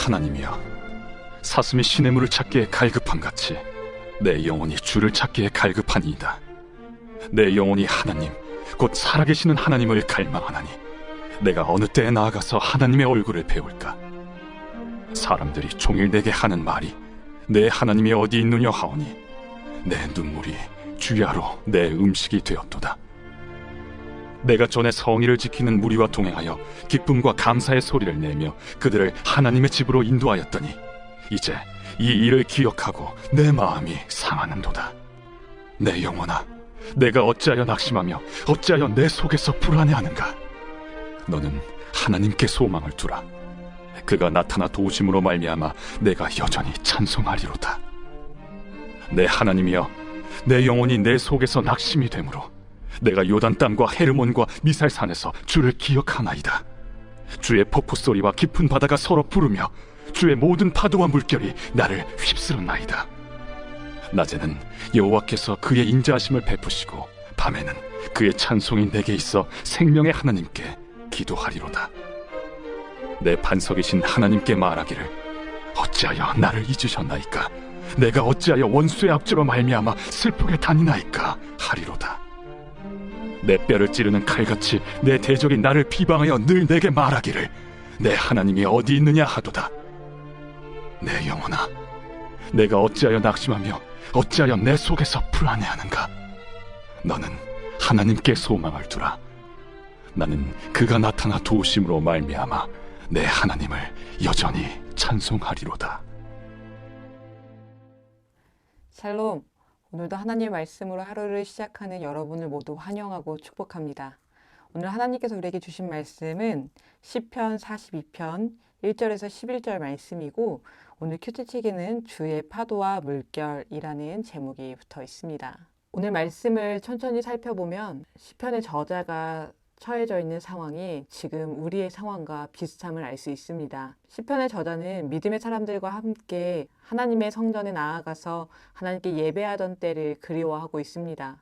하나님이여, 사슴이 시냇물을 찾기에 갈급함같이 내 영혼이 주를 찾기에 갈급하니이다. 내 영혼이 하나님, 곧 살아계시는 하나님을 갈망하나니 내가 어느 때에 나아가서 하나님의 얼굴을 배울까? 사람들이 종일 내게 하는 말이 내 하나님이 어디 있느냐 하오니 내 눈물이 주야로 내 음식이 되었도다. 내가 전에 성의를 지키는 무리와 동행하여 기쁨과 감사의 소리를 내며 그들을 하나님의 집으로 인도하였더니 이제 이 일을 기억하고 내 마음이 상하는도다. 내 영혼아, 내가 어찌하여 낙심하며 어찌하여 내 속에서 불안해하는가? 너는 하나님께 소망을 두라. 그가 나타나 도우심으로 말미암아 내가 여전히 찬송하리로다. 내 하나님이여, 내 영혼이 내 속에서 낙심이 되므로 내가 요단 땅과 헤르몬과 미살산에서 주를 기억하나이다. 주의 폭포 소리와 깊은 바다가 서로 부르며 주의 모든 파도와 물결이 나를 휩쓸었나이다. 낮에는 여호와께서 그의 인자하심을 베푸시고 밤에는 그의 찬송이 내게 있어 생명의 하나님께 기도하리로다. 내 반석이신 하나님께 말하기를 어찌하여 나를 잊으셨나이까? 내가 어찌하여 원수의 압제로 말미암아 슬프게 다니나이까? 하리로다. 내 뼈를 찌르는 칼같이 내 대적이 나를 비방하여 늘 내게 말하기를 내 하나님이 어디 있느냐 하도다. 내 영혼아, 내가 어찌하여 낙심하며 어찌하여 내 속에서 불안해하는가? 너는 하나님께 소망을 두라. 나는 그가 나타나 도우심으로 말미암아 내 하나님을 여전히 찬송하리로다. 샬롬, 오늘도 하나님의 말씀으로 하루를 시작하는 여러분을 모두 환영하고 축복합니다. 오늘 하나님께서 우리에게 주신 말씀은 시편 42편 1절에서 11절 말씀이고 오늘 큐티책에는 주의 파도와 물결이라는 제목이 붙어 있습니다. 오늘 말씀을 천천히 살펴보면 시편의 저자가 처해져 있는 상황이 지금 우리의 상황과 비슷함을 알 수 있습니다. 시편의 저자는 믿음의 사람들과 함께 하나님의 성전에 나아가서 하나님께 예배하던 때를 그리워하고 있습니다.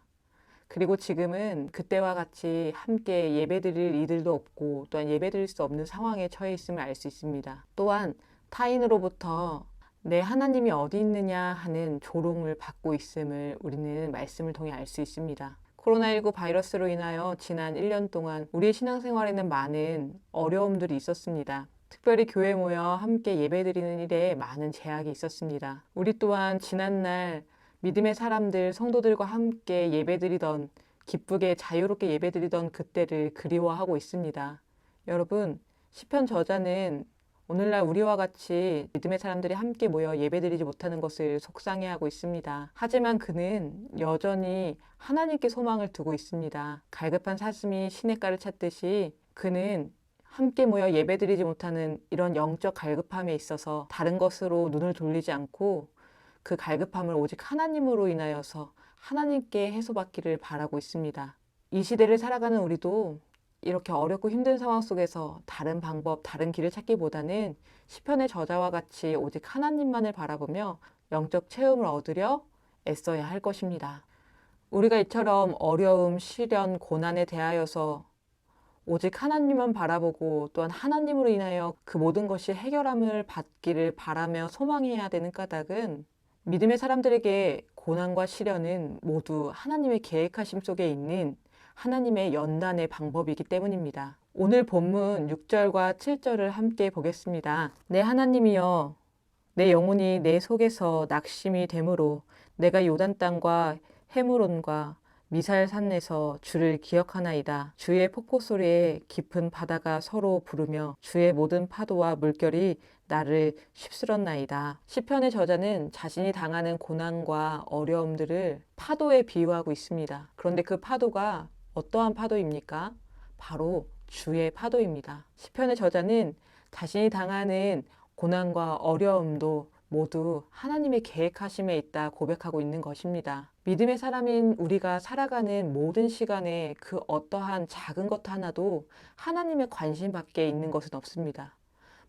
그리고 지금은 그때와 같이 함께 예배드릴 이들도 없고 또한 예배드릴 수 없는 상황에 처해 있음을 알 수 있습니다. 또한 타인으로부터 내 하나님이 어디 있느냐 하는 조롱을 받고 있음을 우리는 말씀을 통해 알 수 있습니다. 코로나19 바이러스로 인하여 지난 1년 동안 우리의 신앙생활에는 많은 어려움들이 있었습니다. 특별히 교회에 모여 함께 예배드리는 일에 많은 제약이 있었습니다. 우리 또한 지난날 믿음의 사람들, 성도들과 함께 예배드리던, 기쁘게 자유롭게 예배드리던 그때를 그리워하고 있습니다. 여러분, 시편 저자는 오늘날 우리와 같이 믿음의 사람들이 함께 모여 예배드리지 못하는 것을 속상해하고 있습니다. 하지만 그는 여전히 하나님께 소망을 두고 있습니다. 갈급한 사슴이 시냇가를 찾듯이 그는 함께 모여 예배드리지 못하는 이런 영적 갈급함에 있어서 다른 것으로 눈을 돌리지 않고 그 갈급함을 오직 하나님으로 인하여서 하나님께 해소받기를 바라고 있습니다. 이 시대를 살아가는 우리도 이렇게 어렵고 힘든 상황 속에서 다른 방법, 다른 길을 찾기보다는 시편의 저자와 같이 오직 하나님만을 바라보며 영적 체험을 얻으려 애써야 할 것입니다. 우리가 이처럼 어려움, 시련, 고난에 대하여서 오직 하나님만 바라보고 또한 하나님으로 인하여 그 모든 것이 해결함을 받기를 바라며 소망해야 되는 까닭은 믿음의 사람들에게 고난과 시련은 모두 하나님의 계획하심 속에 있는 하나님의 연단의 방법이기 때문입니다. 오늘 본문 6절과 7절을 함께 보겠습니다. 내 하나님이여, 내 영혼이 내 속에서 낙심이 되므로 내가 요단 땅과 헤므론과 미살산에서 주를 기억하나이다. 주의 폭포 소리에 깊은 바다가 서로 부르며 주의 모든 파도와 물결이 나를 휩쓸었나이다. 시편의 저자는 자신이 당하는 고난과 어려움들을 파도에 비유하고 있습니다. 그런데 그 파도가 어떠한 파도입니까? 바로 주의 파도입니다. 시편의 저자는 자신이 당하는 고난과 어려움도 모두 하나님의 계획하심에 있다 고백하고 있는 것입니다. 믿음의 사람인 우리가 살아가는 모든 시간에 그 어떠한 작은 것 하나도 하나님의 관심 밖에 있는 것은 없습니다.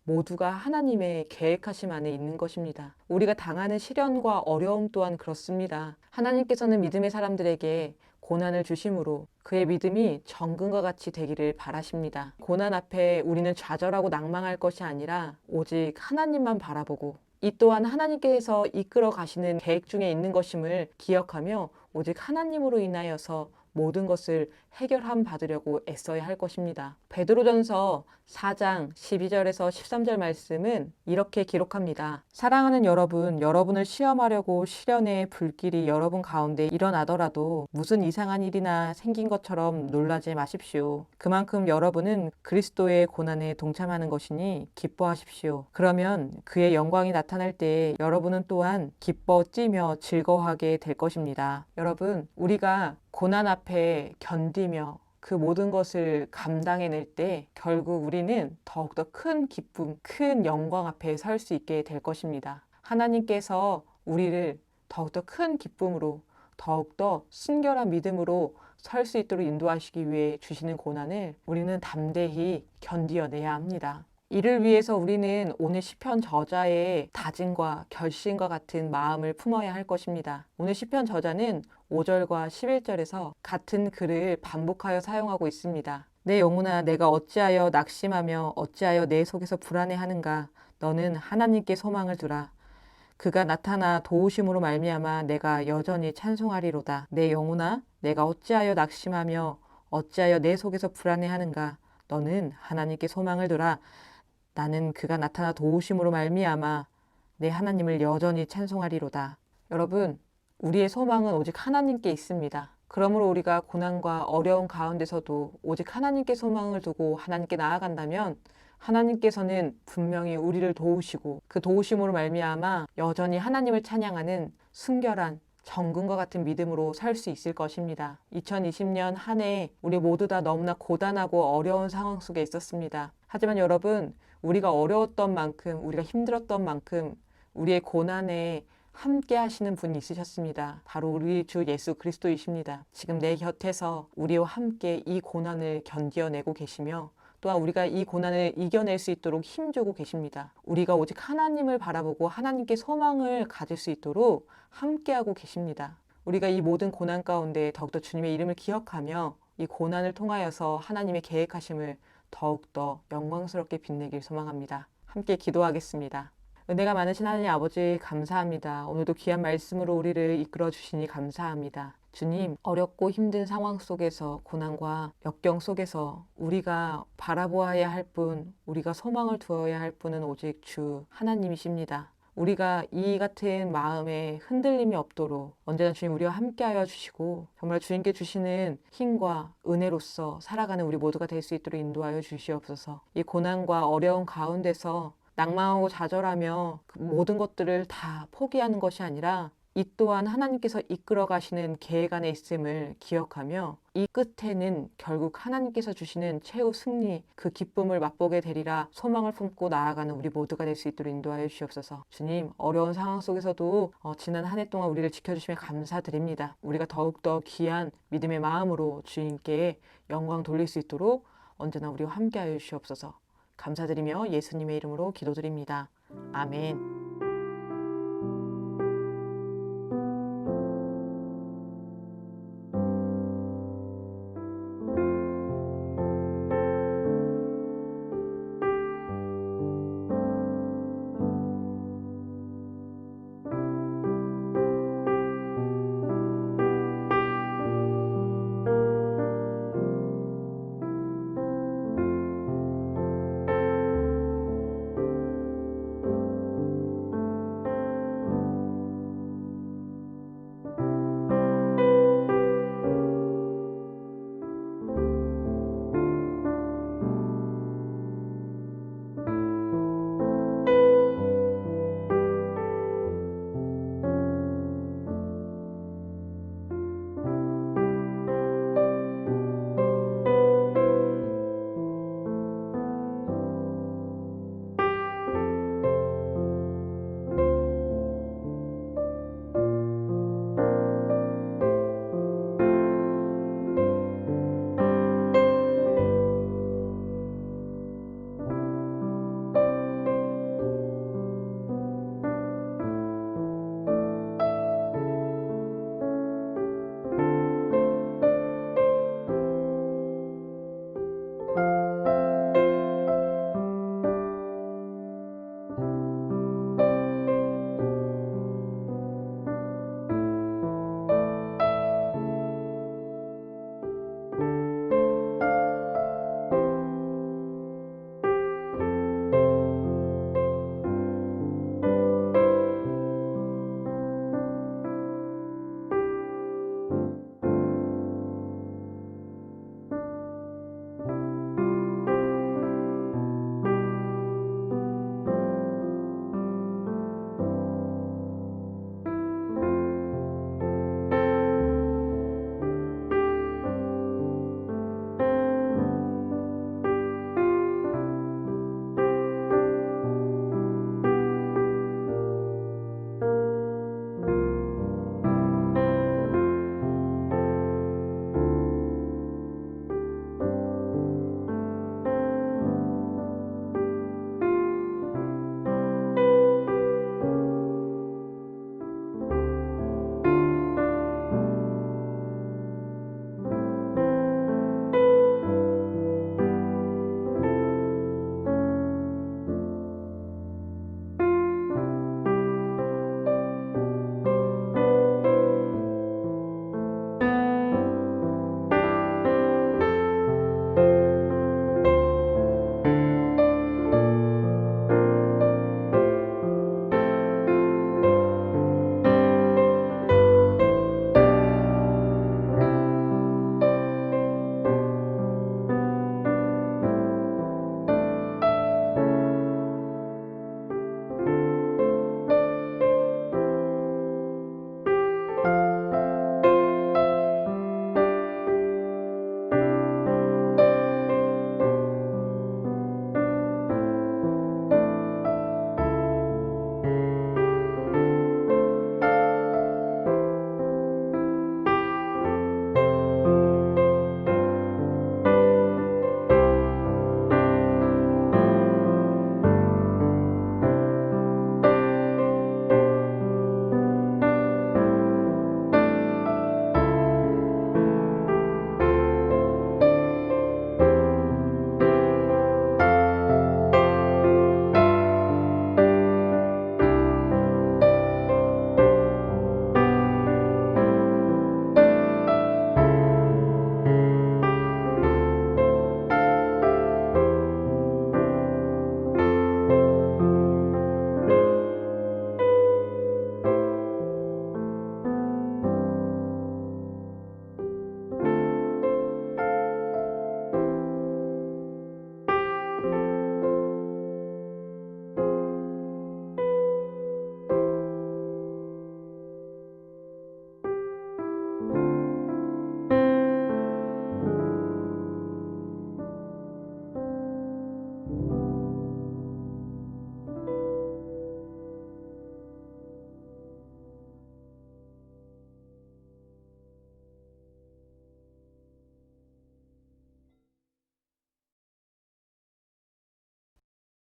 모두가 하나님의 계획하심 안에 있는 것입니다. 우리가 당하는 시련과 어려움 또한 그렇습니다. 하나님께서는 믿음의 사람들에게 고난을 주심으로 그의 믿음이 정금과 같이 되기를 바라십니다. 고난 앞에 우리는 좌절하고 낭망할 것이 아니라 오직 하나님만 바라보고 이 또한 하나님께서 이끌어 가시는 계획 중에 있는 것임을 기억하며 오직 하나님으로 인하여서 모든 것을 해결함 받으려고 애써야 할 것입니다. 베드로전서 4장 12절에서 13절 말씀은 이렇게 기록합니다. 사랑하는 여러분, 여러분을 시험하려고 시련의 불길이 여러분 가운데 일어나더라도 무슨 이상한 일이나 생긴 것처럼 놀라지 마십시오. 그만큼 여러분은 그리스도의 고난에 동참하는 것이니 기뻐하십시오. 그러면 그의 영광이 나타날 때 여러분은 또한 기뻐 뛰며 즐거워하게 될 것입니다. 여러분, 우리가 고난 앞에 견디며 그 모든 것을 감당해낼 때 결국 우리는 더욱더 큰 기쁨, 큰 영광 앞에 설 수 있게 될 것입니다. 하나님께서 우리를 더욱더 큰 기쁨으로, 더욱더 순결한 믿음으로 설 수 있도록 인도하시기 위해 주시는 고난을 우리는 담대히 견디어내야 합니다. 이를 위해서 우리는 오늘 시편 저자의 다짐과 결심과 같은 마음을 품어야 할 것입니다. 오늘 시편 저자는 5절과 11절에서 같은 글을 반복하여 사용하고 있습니다. 내 영혼아, 내가 어찌하여 낙심하며 어찌하여 내 속에서 불안해하는가? 너는 하나님께 소망을 두라. 그가 나타나 도우심으로 말미암아 내가 여전히 찬송하리로다. 내 영혼아, 내가 어찌하여 낙심하며 어찌하여 내 속에서 불안해하는가? 너는 하나님께 소망을 두라. 나는 그가 나타나 도우심으로 말미암아 내 하나님을 여전히 찬송하리로다. 여러분, 우리의 소망은 오직 하나님께 있습니다. 그러므로 우리가 고난과 어려운 가운데서도 오직 하나님께 소망을 두고 하나님께 나아간다면 하나님께서는 분명히 우리를 도우시고 그 도우심으로 말미암아 여전히 하나님을 찬양하는 순결한 정금과 같은 믿음으로 살 수 있을 것입니다. 2020년 한 해 우리 모두 다 너무나 고단하고 어려운 상황 속에 있었습니다. 하지만 여러분, 우리가 어려웠던 만큼, 우리가 힘들었던 만큼 우리의 고난에 함께 하시는 분이 있으셨습니다. 바로 우리 주 예수 그리스도이십니다. 지금 내 곁에서 우리와 함께 이 고난을 견디어내고 계시며 또한 우리가 이 고난을 이겨낼 수 있도록 힘주고 계십니다. 우리가 오직 하나님을 바라보고 하나님께 소망을 가질 수 있도록 함께하고 계십니다. 우리가 이 모든 고난 가운데 더욱더 주님의 이름을 기억하며 이 고난을 통하여서 하나님의 계획하심을 더욱더 영광스럽게 빛내길 소망합니다. 함께 기도하겠습니다. 은혜가 많으신 하나님 아버지 감사합니다. 오늘도 귀한 말씀으로 우리를 이끌어 주시니 감사합니다. 주님, 어렵고 힘든 상황 속에서 고난과 역경 속에서 우리가 바라보아야 할 분, 우리가 소망을 두어야 할 분은 오직 주 하나님이십니다. 우리가 이 같은 마음에 흔들림이 없도록 언제나 주님 우리와 함께하여 주시고 정말 주님께 주시는 힘과 은혜로서 살아가는 우리 모두가 될 수 있도록 인도하여 주시옵소서. 이 고난과 어려운 가운데서 낭망하고 좌절하며 그 모든 것들을 다 포기하는 것이 아니라 이 또한 하나님께서 이끌어 가시는 계획 안에 있음을 기억하며 이 끝에는 결국 하나님께서 주시는 최후 승리, 그 기쁨을 맛보게 되리라 소망을 품고 나아가는 우리 모두가 될 수 있도록 인도하여 주시옵소서. 주님, 어려운 상황 속에서도 지난 한 해 동안 우리를 지켜주시며 감사드립니다. 우리가 더욱더 귀한 믿음의 마음으로 주님께 영광 돌릴 수 있도록 언제나 우리와 함께하여 주시옵소서. 감사드리며 예수님의 이름으로 기도드립니다. 아멘.